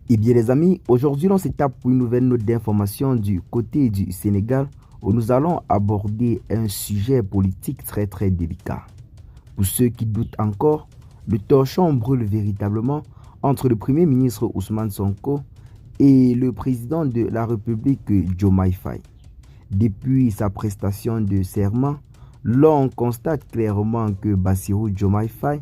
Eh bien les amis, aujourd'hui on s'étape pour une nouvelle note d'information du côté du Sénégal où nous allons aborder un sujet politique très délicat. Pour ceux qui doutent encore, le torchon brûle véritablement entre le premier ministre Ousmane Sonko et le président de la République Diomaye Faye. Depuis sa prestation de serment, l'on constate clairement que Bassirou Diomaye Faye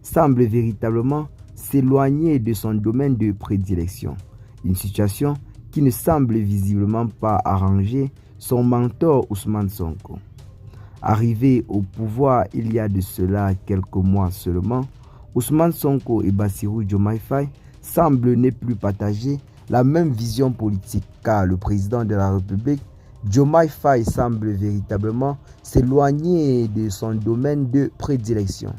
semble véritablement s'éloigner de son domaine de prédilection. Une situation qui ne semble visiblement pas arranger son mentor Ousmane Sonko. Arrivé au pouvoir il y a de cela quelques mois seulement, Ousmane Sonko et Bassirou Diomaye Faye semblent ne plus partager la même vision politique car le président de la République, Diomaye Faye, semble véritablement s'éloigner de son domaine de prédilection.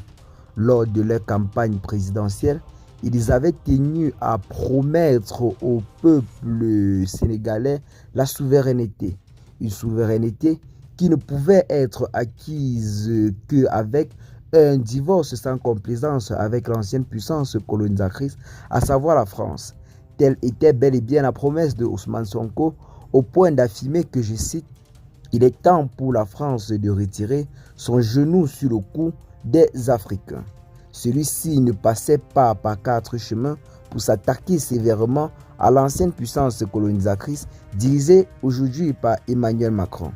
Lors de leur campagne présidentielle, ils avaient tenu à promettre au peuple sénégalais la souveraineté. Une souveraineté qui ne pouvait être acquise qu'avec un divorce sans complaisance avec l'ancienne puissance colonisatrice, à savoir la France. Telle était bel et bien la promesse de Ousmane Sonko, au point d'affirmer que, je cite, « Il est temps pour la France de retirer son genou sur le cou des Africains ». Celui-ci ne passait pas par 4 chemins pour s'attaquer sévèrement à l'ancienne puissance colonisatrice dirigée aujourd'hui par Emmanuel Macron.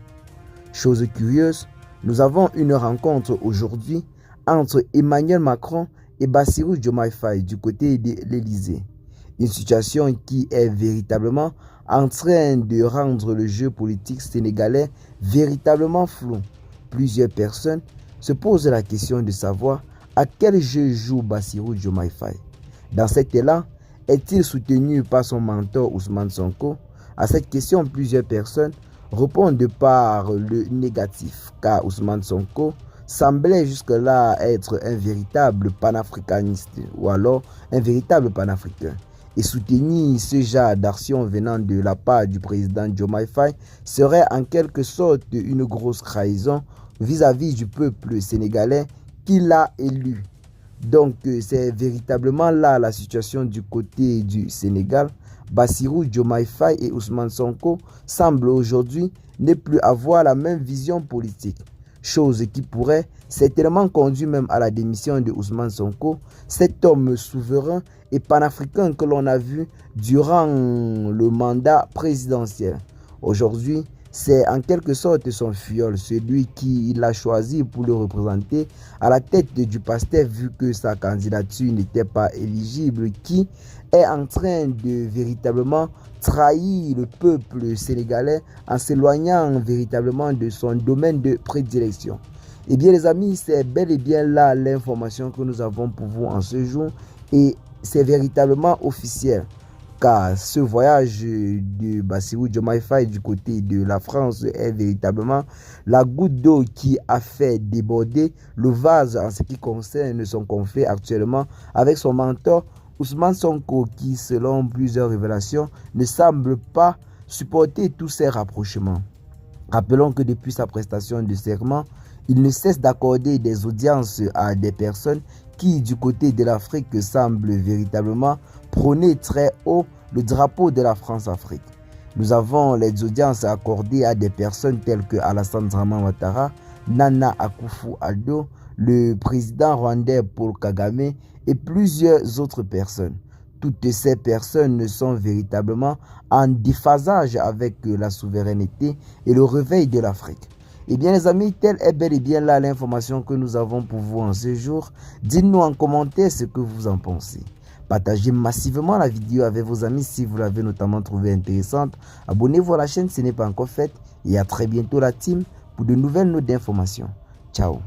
Chose curieuse, nous avons une rencontre aujourd'hui entre Emmanuel Macron et Bassirou Diomaye Faye du côté de l'Élysée. Une situation qui est véritablement en train de rendre le jeu politique sénégalais véritablement flou. Plusieurs personnes se posent la question de savoir à quel jeu joue Bassirou Diomaye Faye. Dans cet élan, est-il soutenu par son mentor Ousmane Sonko? À cette question, plusieurs personnes répondent par le négatif, car Ousmane Sonko semblait jusque-là être un véritable panafricaniste ou alors un véritable panafricain. Et soutenir ce genre d'action venant de la part du président Diomaye Faye serait en quelque sorte une grosse trahison vis-à-vis du peuple sénégalais qui l'a élu. Donc c'est véritablement là la situation du côté du Sénégal. Bassirou Diomaye Faye et Ousmane Sonko semblent aujourd'hui ne plus avoir la même vision politique. Chose qui pourrait certainement conduire même à la démission de Ousmane Sonko, cet homme souverain et panafricain que l'on a vu durant le mandat présidentiel. Aujourd'hui, c'est en quelque sorte son filleul, celui qu'il a choisi pour le représenter à la tête du PASTEF, vu que sa candidature n'était pas éligible, qui est en train de véritablement trahir le peuple sénégalais en s'éloignant véritablement de son domaine de prédilection. Eh bien les amis, c'est bel et bien là l'information que nous avons pour vous en ce jour et c'est véritablement officiel. Car ce voyage de Bassirou Diomaye Faye du côté de la France est véritablement la goutte d'eau qui a fait déborder le vase en ce qui concerne son conflit actuellement avec son mentor Ousmane Sonko qui, selon plusieurs révélations, ne semble pas supporter tous ces rapprochements. Rappelons que depuis sa prestation de serment, il ne cesse d'accorder des audiences à des personnes qui, du côté de l'Afrique, semblent véritablement prôner très haut le drapeau de la France-Afrique. Nous avons les audiences accordées à des personnes telles que Alassane Dramane Ouattara, Nana Akufo-Addo, le président rwandais Paul Kagame et plusieurs autres personnes. Toutes ces personnes sont véritablement en déphasage avec la souveraineté et le réveil de l'Afrique. Eh bien les amis, telle est bel et bien là l'information que nous avons pour vous en ce jour. Dites-nous en commentaire ce que vous en pensez. Partagez massivement la vidéo avec vos amis si vous l'avez notamment trouvée intéressante. Abonnez-vous à la chaîne si ce n'est pas encore fait. Et à très bientôt la team pour de nouvelles notes d'informations. Ciao.